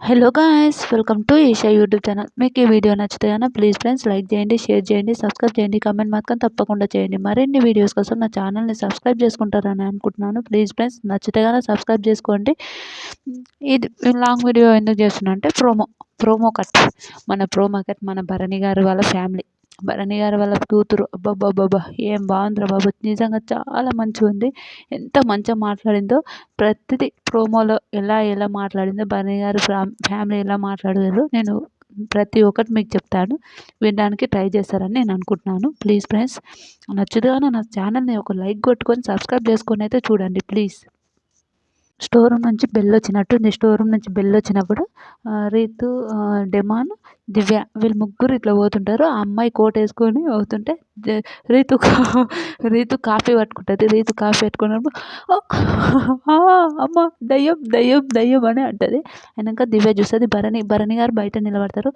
Hello guys, welcome to Esha YouTube channel. మీకు ఈ వీడియో నచ్చితే కనుక ప్లీజ్ ఫ్రెండ్స్ లైక్ చేయండి, షేర్ చేయండి, సబ్స్క్రైబ్ చేయండి, కామెంట్ మాత్రం తప్పకుండా చేయండి. మరిన్ని వీడియోస్ కోసం నా ఛానల్ని సబ్స్క్రైబ్ చేసుకుంటారని అనుకుంటున్నాను. ప్లీజ్ ఫ్రెండ్స్ నచ్చితే కనుక సబ్స్క్రైబ్ చేసుకోండి. ఇది లాంగ్ వీడియో ఎందుకు చేస్తున్నా అంటే ప్రోమో కట్. మన భరణి గారు వాళ్ళ ఫ్యామిలీ, భరణి గారు వాళ్ళ కూతురు. అబ్బబ్బబ్బబ్బా, ఏం బాగుందిరా బాబు, నిజంగా చాలా మంచిగా ఉంది. ఎంత మంచిగా మాట్లాడిందో ప్రతిదీ ప్రోమోలో ఎలా ఎలా మాట్లాడిందో, భరణి గారు ఫ్యామిలీ ఎలా మాట్లాడారో నేను ప్రతి ఒక్కటి మీకు చెప్తాను. వినడానికి ట్రై చేస్తారని నేను అనుకుంటున్నాను. ప్లీజ్ ఫ్రెండ్స్, నచ్చుతుగానే నా ఛానల్ని ఒక లైక్ కొట్టుకొని సబ్స్క్రైబ్ చేసుకొని అయితే చూడండి ప్లీజ్. స్టోర్ రూమ్ నుంచి బెల్ వచ్చినట్టుంది. స్టోర్ రూమ్ నుంచి బెల్ వచ్చినప్పుడు రీతు, డెమాన్, దివ్య వీళ్ళు ముగ్గురు ఇట్లా పోతుంటారు. ఆ అమ్మాయి కోట్ వేసుకొని పోతుంటే రీతు రీతు కాఫీ పట్టుకుంటుంది. రీతు కాఫీ పెట్టుకున్నప్పుడు అమ్మ, దయ్యం దయ్యం దయ్యం అని అంటుంది. వెనక దివ్య చూస్తుంది. భరణి గారు బయట నిలబడతారు.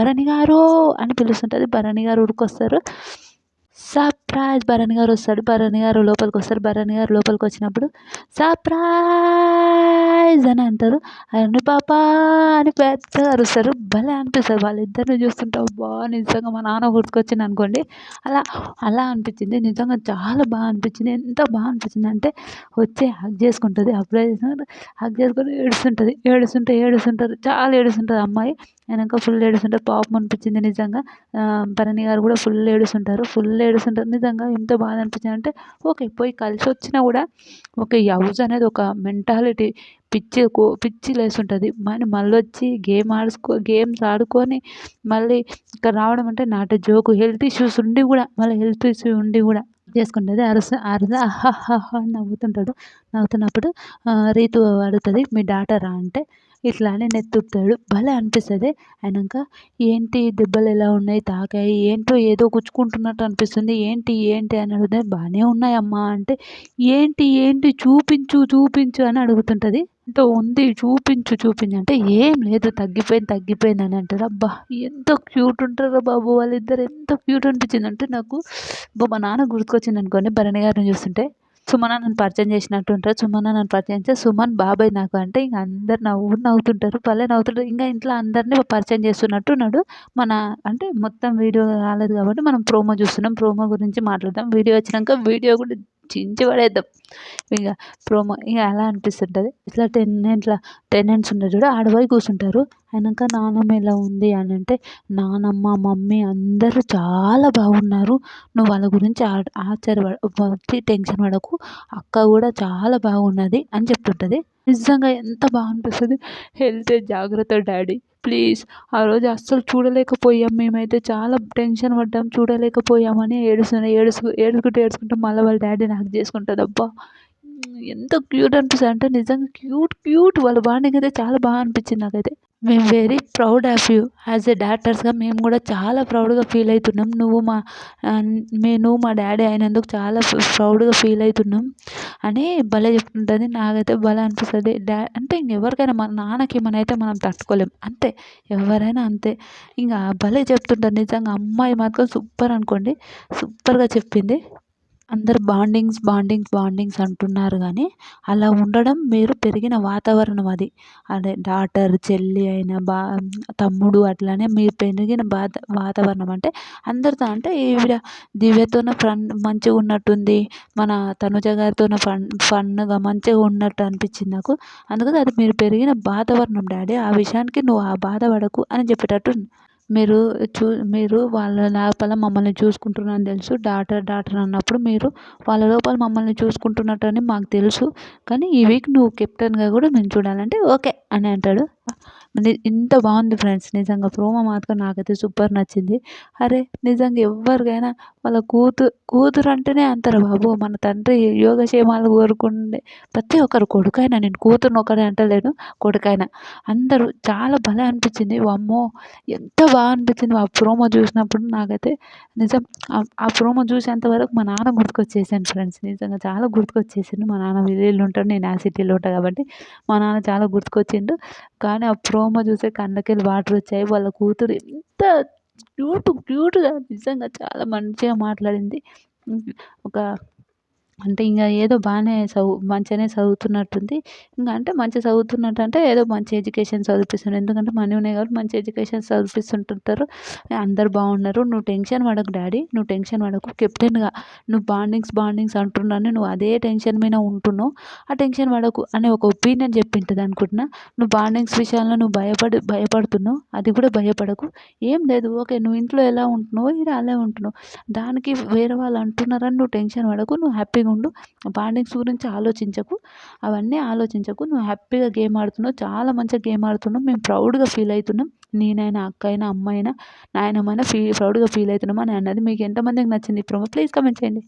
భరణి గారు అని పిలుస్తుంటుంది. భరణి గారు ఉరికొస్తారు. సర్ప్రైజ్, భరణి గారు వస్తాడు. భరణి గారు లోపలికి వస్తారు. భరణి గారు లోపలికి వచ్చినప్పుడు సర్ప్రైజ్ అని అంటారు. అని పాపా అని పెద్దగా అరుస్తారు. భలే అనిపిస్తుంది వాళ్ళిద్దరిని చూస్తుంటే. అబ్బా, నిజంగా మా నాన్న గుర్తుకొచ్చింది అనుకోండి. అలా అలా అనిపించింది. నిజంగా చాలా బాగా అనిపించింది. ఎంత బాగా అనిపించింది అంటే వచ్చి హగ్ చేసుకుంటుంది. అప్పుడే హగ్ చేసుకొని ఏడుస్తుంటారు. చాలా ఏడుస్తుంటుంది అమ్మాయి. వెనక ఫుల్ ఏడుస్తుంటారు. పాపం అనిపించింది నిజంగా. భరణి గారు కూడా ఫుల్ ఏడుస్తుంటారు. నిజంగా ఎంత బాధ అనిపించింది అంటే, ఓకే పోయి కలిసి వచ్చినా కూడా ఒక ఈ హౌస్ అనేది ఒక మెంటాలిటీ పిచ్చి లేస్తుంటుంది. మళ్ళీ వచ్చి గేమ్స్ ఆడుకొని మళ్ళీ ఇక్కడ రావడం అంటే not a joke. Health issues ఉండి కూడా చేసుకుంటుంది. అహహహ అని నవ్వుతున్నప్పుడు రీతు అడుగుతుంది, మీ డాటరా అంటే ఇట్లా అని నెత్తుతాడు. భలే అనిపిస్తుంది. అయినాక ఏంటి దెబ్బలు ఎలా ఉన్నాయి, తాకాయి ఏంటో, ఏదో గుచ్చుకుంటున్నట్టు అనిపిస్తుంది, ఏంటి ఏంటి అని అడిగితే బాగానే ఉన్నాయమ్మా అంటే ఏంటి చూపించు అని అడుగుతుంటుంది. ఎంతో ఉంది, చూపించు అంటే ఏం లేదు, తగ్గిపోయింది అని అంటారు. అబ్బా, ఎంత క్యూట్ ఉంటారో బాబు వాళ్ళిద్దరు, ఎంత క్యూట్ అనిపించింది అంటే నాకు. మా నాన్న గుర్తుకొచ్చింది అనుకోండి భరణి గారిని చూస్తుంటే. సుమన నన్ను పరిచయం చేసినట్టు ఉంటారు. సుమన నన్ను పరిచయం చేస్తే సుమన్ బాబాయ్ నాకు అంటే ఇంక అందరు నవ్వుతుంటారు. భలే నవ్వుతుంటారు. ఇంకా ఇంట్లో అందరినీ పరిచయం చేస్తున్నట్టు ఉన్నాడు. మన అంటే మొత్తం వీడియో రాలేదు కాబట్టి మనం ప్రోమో చూస్తున్నాం. ప్రోమో గురించి మాట్లాడదాం. వీడియో వచ్చినాక వీడియో కూడా చించి పడేద్దాం. ఇక ప్రోమో ఇక అలా అనిపిస్తుంటుంది. ఇట్లా టెనెంట్స్ ఉంటారు చూడు, ఆడ పోయి కూర్చుంటారు. అయినాక నాన్నమ్మ ఎలా ఉంది అని అంటే నానమ్మ, మమ్మీ అందరూ చాలా బాగున్నారు. నువ్వు వాళ్ళ గురించి టెన్షన్ పడకు, అక్క కూడా చాలా బాగున్నది అని చెప్తుంటుంది. నిజంగా ఎంత బాగా అనిపిస్తుంది. హెల్త్ జాగ్రత్త డాడీ ప్లీజ్. ఆ రోజు అస్సలు చూడలేకపోయాం, మేమైతే చాలా టెన్షన్ పడ్డాం, చూడలేకపోయామని ఏడుచుకుంటూ మళ్ళీ వాళ్ళ డాడీని హగ్ చేసుకుంటుంది. అబ్బా, ఎంత క్యూట్ అనిపిస్తుంది అంటే నిజంగా క్యూట్ వాళ్ళ బాండింగ్ అయితే చాలా బాగా అనిపించింది నాకైతే. మేము very proud of you as a డాటర్స్గా మేము కూడా చాలా ప్రౌడ్గా ఫీల్ అవుతున్నాం. నువ్వు మా డాడీ అయినందుకు చాలా ప్రౌడ్గా ఫీల్ అవుతున్నాం అని భలే చెప్తుంటుంది. నాకైతే భలే అనిపిస్తుంది. అంటే ఇంకెవరికైనా మన నాన్నకి మనైతే మనం తట్టుకోలేం, అంతే ఎవరైనా అంతే. ఇంకా భలే చెప్తుంటారు. నిజంగా అమ్మాయి మాత్రం సూపర్ అనుకోండి, సూపర్గా చెప్పింది. అందరు బాండింగ్స్ అంటున్నారు కానీ అలా ఉండడం మీరు పెరిగిన వాతావరణం అది. అదే డాటర్, చెల్లి అయినా తమ్ముడు అట్లానే మీరు పెరిగిన వాతావరణం అంటే అందరితో అంటే ఈవిడ దివ్యతోన మంచిగా ఉన్నట్టుంది, మన తనుజ గారితోన ఫన్గా మంచిగా ఉన్నట్టు అనిపించింది నాకు. అందుకని అది మీరు పెరిగిన వాతావరణం డాడీ, ఆ విషయానికి నువ్వు ఆ బాధపడకు అని చెప్పేటట్టు. మీరు మీరు వాళ్ళ లోపల మమ్మల్ని చూసుకుంటున్నారని తెలుసు. డాటర్ అన్నప్పుడు మీరు వాళ్ళ లోపల మమ్మల్ని చూసుకుంటున్నట్టని మాకు తెలుసు. కానీ ఈ వీక్ నువ్వు కెప్టెన్గా కూడా మేము చూడాలంటే ఓకే అని అంటాడు. ఇంత బాగుంది ఫ్రెండ్స్. నిజంగా ప్రోమో మాత్రం నాకైతే సూపర్ నచ్చింది. అరే నిజంగా ఎవరికైనా వాళ్ళ కూతురు అంటేనే అంటారు బాబు. మన తండ్రి యోగక్షేమాలు కోరుకుండే ప్రతి ఒక్కరు, కొడుకైనా, నేను కూతురుని ఒకరే అంటలేను, కొడుకైనా అందరూ చాలా భలే అనిపించింది. వామ్మో, ఎంత బాగా అనిపించింది ఆ ప్రోమో చూసినప్పుడు నాకైతే. నిజం ఆ ప్రోమో చూసేంతవరకు మా నాన్న గుర్తుకొచ్చేసాను ఫ్రెండ్స్. నిజంగా చాలా గుర్తుకొచ్చేసిండు. మా నాన్న విలేజ్లో ఉంటాడు, నేను ఆ సిటీలో ఉంటాను కాబట్టి మా నాన్న చాలా గుర్తుకొచ్చిండు. కానీ ఆ ప్రోమో చూసే కళ్ళకెళ్ళి వాటర్ వచ్చాయి. వాళ్ళ కూతురు ఎంత క్యూట్గా నిజంగా చాలా మంచిగా మాట్లాడింది. ఒక అంటే ఇంగ ఏదో బానే మంచిగానే చదువుతున్నట్టుంది. అంటే మంచిగా చదువుతున్నట్టు అంటే ఏదో మంచి ఎడ్యుకేషన్ చదివిపిస్తున్నారు. ఎందుకంటే మనీ ఉన్నాయి కాబట్టి మంచి ఎడ్యుకేషన్ చదివిపిస్తుంటుంటారు. అందరూ బాగున్నారు. "నువ్వు టెన్షన్ పడకు డాడీ. నువ్వు టెన్షన్ పడకు. కెప్టెన్‌గా నువ్వు బాండింగ్స్ అంటున్నాను. నువ్వు అదే టెన్షన్ మీద ఉంటున్నావు. ఆ టెన్షన్ పడకు" అనే ఒక ఒపీనియన్ చెప్పింటది అనుకుంటున్నా. "నువ్వు బాండింగ్స్ విషయంలో నువ్వు భయపడుతున్నావు. అది కూడా భయపడకు. ఏం లేదు. ఓకే. నువ్వు ఇంట్లో ఎలా ఉంటున్నావో ఈడ అలా ఉంటున్నావు. దానికి వేరే వాళ్ళు అంటున్నారని నువ్వు టెన్షన్ పడకు. నువ్వు హ్యాపీగా ఉండు. బాండింగ్స్ గురించి ఆలోచించకు. అవన్నీ ఆలోచించకు. నువ్వు హ్యాపీగా గేమ్ ఆడుతున్నావు. చాలా మంచిగా గేమ్ ఆడుతున్నావు. మేము ప్రౌడ్‌గా ఫీల్ అయితున్నాం. నేనైనా, అక్క అయినా, అమ్మ అయినా, నాయనమ్మ అయినా ప్రౌడ్‌గా ఫీల్ అయితున్నాం" అని అన్నది. మీకు ఎంతమందికి నచ్చింది ఈ ప్రోమో? ప్లీజ్ కామెంట్ చేయండి.